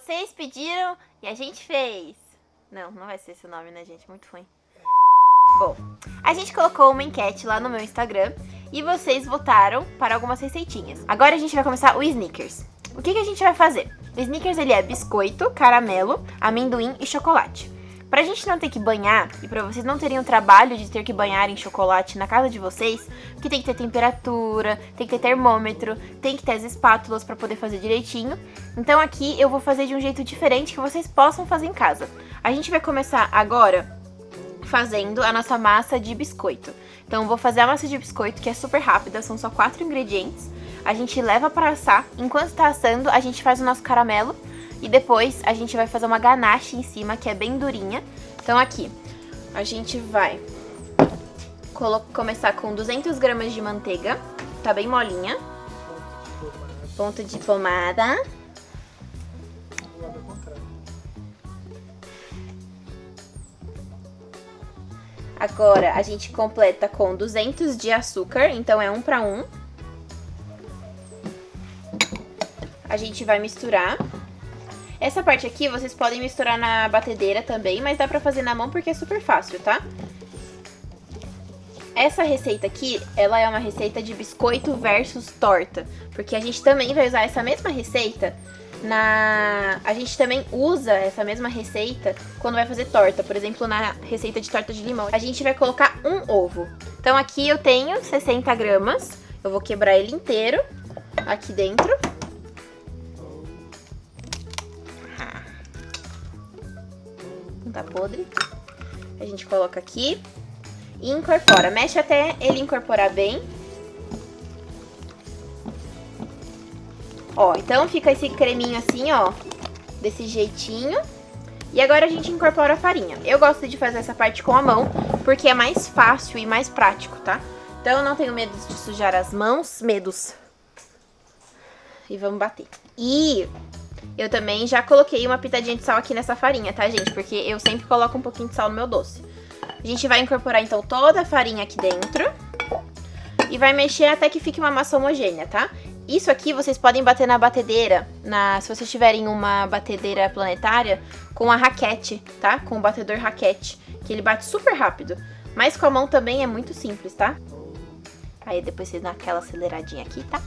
Vocês pediram e a gente fez. Não vai ser esse o nome, né, gente? Muito ruim. Bom, a gente colocou uma enquete lá no meu Instagram e vocês votaram para algumas receitinhas. Agora a gente vai começar o Snickers. O que a gente vai fazer? O Snickers, ele é biscoito, caramelo, amendoim e chocolate. Pra gente não ter que banhar e pra vocês não terem o trabalho de ter que banhar em chocolate na casa de vocês, porque tem que ter temperatura, tem que ter termômetro, tem que ter as espátulas pra poder fazer direitinho. Então aqui eu vou fazer de um jeito diferente que vocês possam fazer em casa. A gente vai começar agora fazendo a nossa massa de biscoito. Então eu vou fazer a massa de biscoito, que é super rápida, são só 4 ingredientes. A gente leva pra assar, enquanto tá assando a gente faz o nosso caramelo. E depois a gente vai fazer uma ganache em cima, que é bem durinha. Então aqui, a gente vai começar com 200 gramas de manteiga. Tá bem molinha. Ponto de pomada. Agora a gente completa com 200 de açúcar, então é 1 para 1. A gente vai misturar. Essa parte aqui vocês podem misturar na batedeira também, mas dá pra fazer na mão porque é super fácil, tá? Essa receita aqui, ela é uma receita de biscoito versus torta, porque a gente também vai usar essa mesma receita A gente também usa essa mesma receita quando vai fazer torta, por exemplo, na receita de torta de limão. A gente vai colocar um ovo. Então aqui eu tenho 60 gramas, eu vou quebrar ele inteiro aqui dentro. Não tá podre. A gente coloca aqui e incorpora. Mexe até ele incorporar bem. Ó, então fica esse creminho assim, ó, desse jeitinho. E agora a gente incorpora a farinha. Eu gosto de fazer essa parte com a mão, porque é mais fácil e mais prático, tá? Então eu não tenho medo de sujar as mãos, E vamos bater. E eu também já coloquei uma pitadinha de sal aqui nessa farinha, tá, gente? Porque eu sempre coloco um pouquinho de sal no meu doce. A gente vai incorporar, então, toda a farinha aqui dentro. E vai mexer até que fique uma massa homogênea, tá? Isso aqui vocês podem bater na batedeira, se vocês tiverem uma batedeira planetária, com a raquete, tá? Com o batedor raquete, que ele bate super rápido. Mas com a mão também é muito simples, tá? Aí depois você dá aquela aceleradinha aqui, tá?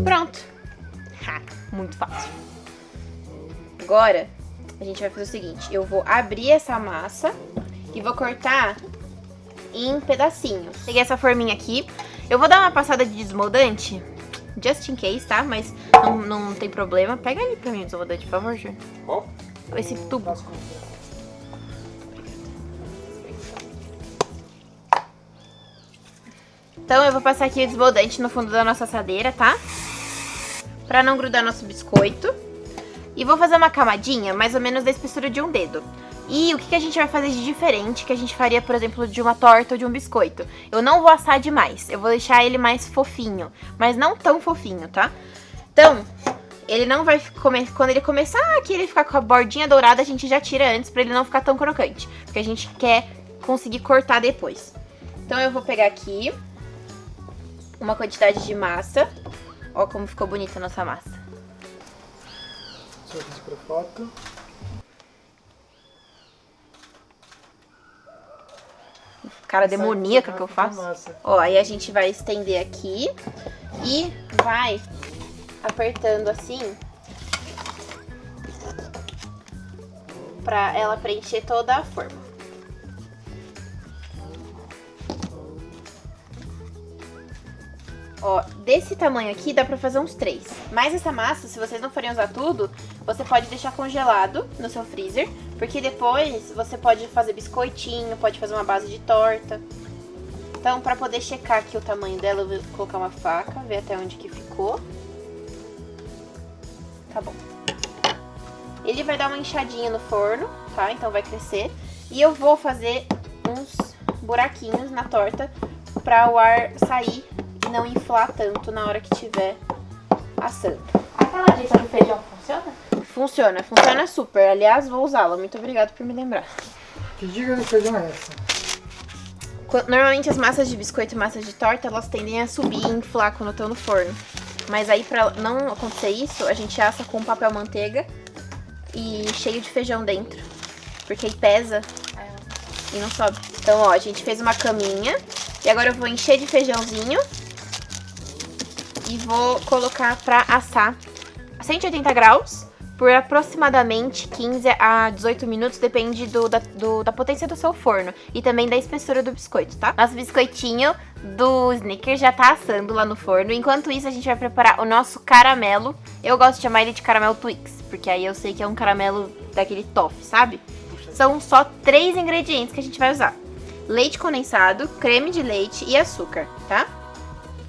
Pronto! Ha, muito fácil. Agora, a gente vai fazer o seguinte, eu vou abrir essa massa e vou cortar em pedacinhos. Peguei essa forminha aqui. Eu vou dar uma passada de desmoldante, just in case, tá? Mas não tem problema. Pega ali pra mim o desmoldante, por favor, Júnior. Qual? Esse tubo. Então eu vou passar aqui o desmoldante no fundo da nossa assadeira, tá? Pra não grudar nosso biscoito. E vou fazer uma camadinha, mais ou menos da espessura de um dedo. E o que a gente vai fazer de diferente que a gente faria, por exemplo, de uma torta ou de um biscoito? Eu não vou assar demais, eu vou deixar ele mais fofinho, mas não tão fofinho, tá? Então, ele não vai quando ele começar a querer ficar com a bordinha dourada, a gente já tira antes pra ele não ficar tão crocante, porque a gente quer conseguir cortar depois. Então eu vou pegar aqui uma quantidade de massa. Ó como ficou bonita a nossa massa. Sorriso pra foto. Cara demoníaca que eu faço. Ó, aí a gente vai estender aqui e vai apertando assim pra ela preencher toda a forma. Ó, desse tamanho aqui dá pra fazer uns 3. Mas essa massa, se vocês não forem usar tudo, você pode deixar congelado no seu freezer, porque depois você pode fazer biscoitinho, pode fazer uma base de torta. Então, pra poder checar aqui o tamanho dela, eu vou colocar uma faca, ver até onde que ficou. Tá bom. Ele vai dar uma inchadinha no forno, tá? Então vai crescer. E eu vou fazer uns buraquinhos na torta pra o ar sair e não inflar tanto na hora que estiver assando. Aquela dica do feijão funciona? Funciona super. Aliás, vou usá-la. Muito obrigada por me lembrar. Que dica de feijão é essa? Normalmente as massas de biscoito e massas de torta, elas tendem a subir e inflar quando estão no forno. Mas aí, pra não acontecer isso, a gente assa com papel manteiga e cheio de feijão dentro. Porque aí pesa e não sobe. Então, ó, a gente fez uma caminha. E agora eu vou encher de feijãozinho. E vou colocar pra assar a 180 graus por aproximadamente 15 a 18 minutos, depende da potência do seu forno e também da espessura do biscoito, tá? Nosso biscoitinho do Snickers já tá assando lá no forno. Enquanto isso, a gente vai preparar o nosso caramelo. Eu gosto de chamar ele de caramelo Twix, porque aí eu sei que é um caramelo daquele toffee, sabe? São só 3 ingredientes que a gente vai usar: leite condensado, creme de leite e açúcar, tá?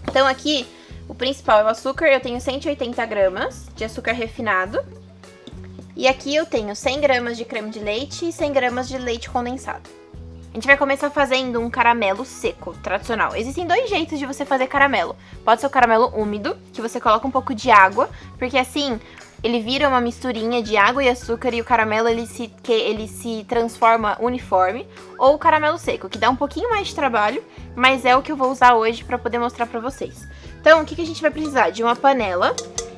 Então aqui, o principal é o açúcar. Eu tenho 180 gramas de açúcar refinado. E aqui eu tenho 100 gramas de creme de leite e 100 gramas de leite condensado. A gente vai começar fazendo um caramelo seco, tradicional. Existem 2 jeitos de você fazer caramelo. Pode ser o caramelo úmido, que você coloca um pouco de água, porque assim ele vira uma misturinha de água e açúcar e o caramelo ele se transforma uniforme. Ou o caramelo seco, que dá um pouquinho mais de trabalho, mas é o que eu vou usar hoje para poder mostrar para vocês. Então, o que a gente vai precisar? De uma panela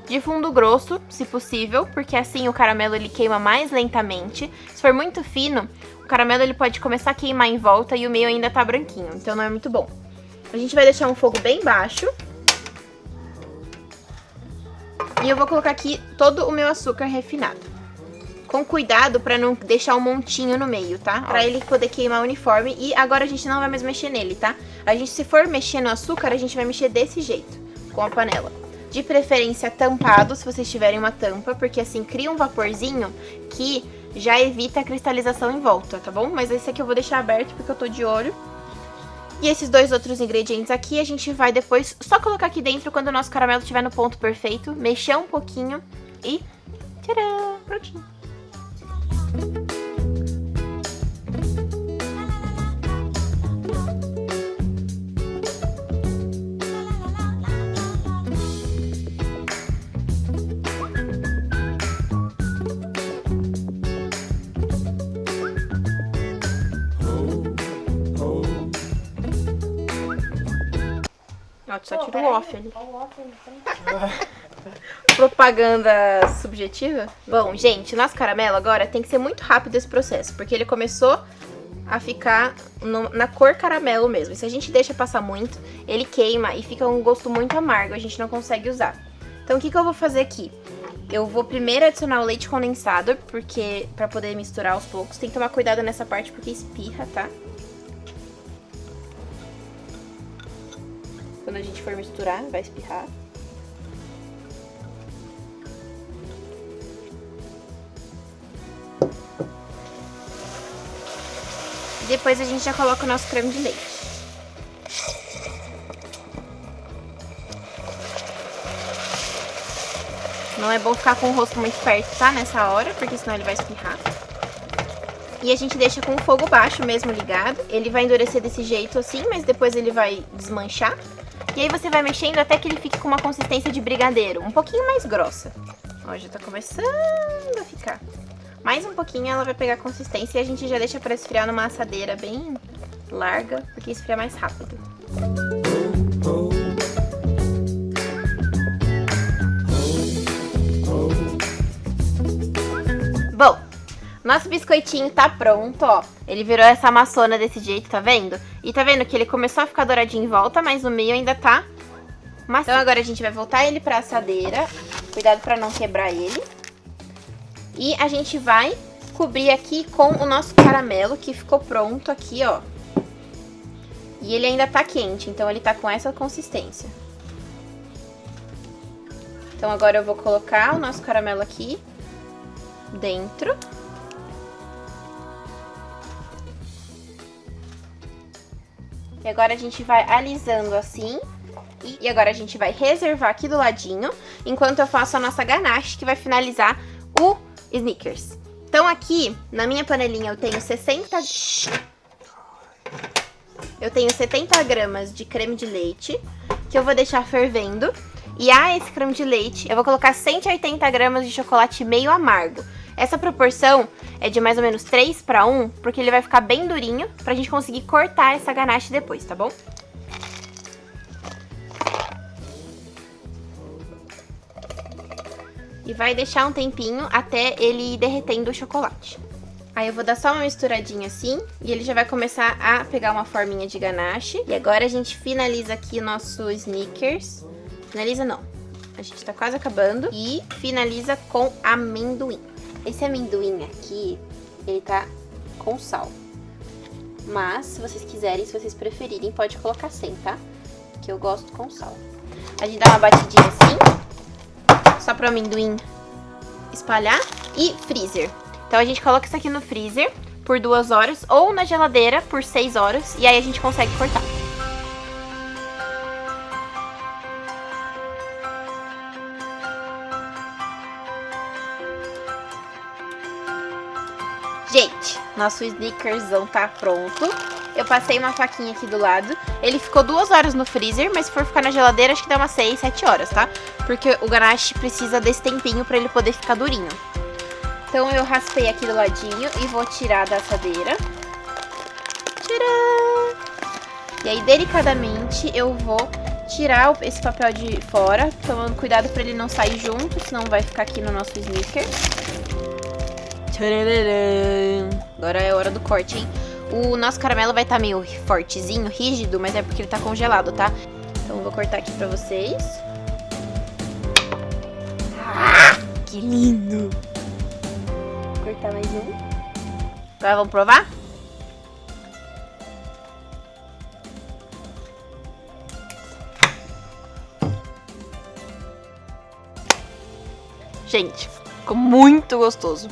de fundo grosso, se possível, porque assim o caramelo ele queima mais lentamente. Se for muito fino, o caramelo ele pode começar a queimar em volta e o meio ainda tá branquinho, então não é muito bom. A gente vai deixar um fogo bem baixo. E eu vou colocar aqui todo o meu açúcar refinado. Com cuidado pra não deixar um montinho no meio, tá? Pra ele poder queimar uniforme. E agora a gente não vai mais mexer nele, tá? A gente, se for mexer no açúcar, a gente vai mexer desse jeito, com a panela. De preferência tampado, se vocês tiverem uma tampa, porque assim cria um vaporzinho que já evita a cristalização em volta, tá bom? Mas esse aqui eu vou deixar aberto porque eu tô de olho. E esses 2 outros ingredientes aqui a gente vai depois só colocar aqui dentro quando o nosso caramelo estiver no ponto perfeito, mexer um pouquinho e tcharam, prontinho. Ó, só tira o off ali. Propaganda subjetiva. Bom, gente, nosso caramelo agora tem que ser muito rápido esse processo, porque ele começou a ficar na cor caramelo mesmo. E se a gente deixa passar muito, ele queima e fica um gosto muito amargo, a gente não consegue usar. Então o que eu vou fazer aqui? Eu vou primeiro adicionar o leite condensado, porque pra poder misturar aos poucos. Tem que tomar cuidado nessa parte porque espirra, tá? Quando a gente for misturar, vai espirrar. E depois a gente já coloca o nosso creme de leite. Não é bom ficar com o rosto muito perto, tá? Nessa hora, porque senão ele vai espirrar. E a gente deixa com o fogo baixo mesmo ligado. Ele vai endurecer desse jeito assim, mas depois ele vai desmanchar. E aí você vai mexendo até que ele fique com uma consistência de brigadeiro, um pouquinho mais grossa. Ó, já tá começando a ficar. Mais um pouquinho ela vai pegar consistência e a gente já deixa pra esfriar numa assadeira bem larga, porque esfria mais rápido. Bom, nosso biscoitinho tá pronto, ó. Ele virou essa maçona desse jeito, tá vendo? E tá vendo que ele começou a ficar douradinho em volta, mas no meio ainda tá macio. Então agora a gente vai voltar ele pra assadeira. Cuidado pra não quebrar ele. E a gente vai cobrir aqui com o nosso caramelo, que ficou pronto aqui, ó. E ele ainda tá quente, então ele tá com essa consistência. Então agora eu vou colocar o nosso caramelo aqui dentro. E agora a gente vai alisando assim. E agora a gente vai reservar aqui do ladinho, enquanto eu faço a nossa ganache, que vai finalizar o Snickers. Então aqui, na minha panelinha, eu tenho 70 gramas de creme de leite, que eu vou deixar fervendo. E a esse creme de leite, eu vou colocar 180 gramas de chocolate meio amargo. Essa proporção é de mais ou menos 3:1, porque ele vai ficar bem durinho, pra gente conseguir cortar essa ganache depois, tá bom? e vai deixar um tempinho até ele ir derretendo o chocolate. Aí eu vou dar só uma misturadinha assim e ele já vai começar a pegar uma forminha de ganache. E agora a gente finaliza aqui o nosso Snickers. Finaliza não, a gente tá quase acabando. E finaliza com amendoim. Esse amendoim aqui, ele tá com sal. Mas, se vocês quiserem, se vocês preferirem, pode colocar sem, tá? Que eu gosto com sal. A gente dá uma batidinha assim, só pro amendoim espalhar. E freezer. Então a gente coloca isso aqui no freezer por 2 horas ou na geladeira por 6 horas. E aí a gente consegue cortar. Gente, nosso Snickersão tá pronto. Eu passei uma faquinha aqui do lado. Ele ficou 2 horas no freezer, mas se for ficar na geladeira, acho que dá umas 6, 7 horas, tá? Porque o ganache precisa desse tempinho pra ele poder ficar durinho. Então eu raspei aqui do ladinho e vou tirar da assadeira. Tcharam! E aí, delicadamente, eu vou tirar esse papel de fora, tomando cuidado pra ele não sair junto, senão vai ficar aqui no nosso Snickers. Agora é a hora do corte, hein? O nosso caramelo vai estar meio fortezinho, rígido, mas é porque ele tá congelado, tá? Então eu vou cortar aqui pra vocês. Ah, que lindo! Vou cortar mais um. Agora vamos provar? Gente, ficou muito gostoso.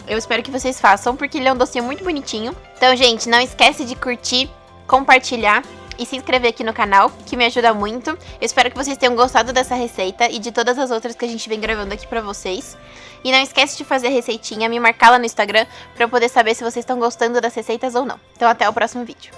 Eu espero que vocês façam, porque ele é um docinho muito bonitinho. Então, gente, não esquece de curtir, compartilhar e se inscrever aqui no canal, que me ajuda muito. Eu espero que vocês tenham gostado dessa receita e de todas as outras que a gente vem gravando aqui pra vocês. E não esquece de fazer a receitinha, me marcar lá no Instagram pra eu poder saber se vocês estão gostando das receitas ou não. Então, até o próximo vídeo.